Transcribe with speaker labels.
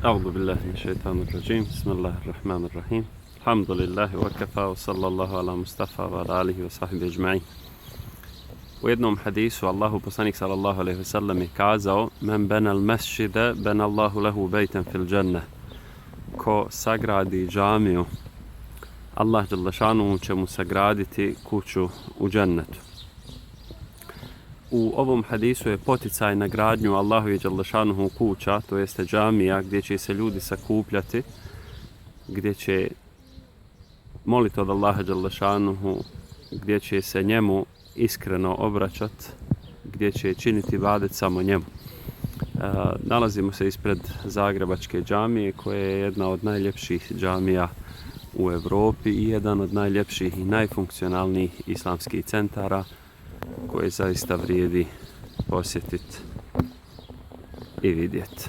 Speaker 1: أعوذ بالله من الشيطان الرجيم بسم الله الرحمن الرحيم الحمد لله وكفى وصلى الله على مصطفى وعلى آله وصحبه أجمعين. U jednom hadisu Allahu poslanik sallallahu alejhi ve sellem je kazao: "Men banal mesdžida banallahu lahu bejtan fil dženneh." Ko sagradi džamiju, Allah dželle šanuhu će mu sagraditi kuću u džennetu. U ovom hadisu je poticaj na gradnju Allahovi dželle šanuhu kuća, to jeste džamija, gdje će se ljudi sakupljati, gdje će moliti od Allaha dželle šanuhu, gdje će se njemu iskreno obraćati, gdje će činiti ibadet samo njemu. Nalazimo se ispred Zagrebačke džamije, koja je jedna od najljepših džamija u Europi i jedan od najljepših i najfunkcionalnijih islamskih centara koje zaista vrijedi posjetiti i vidjeti.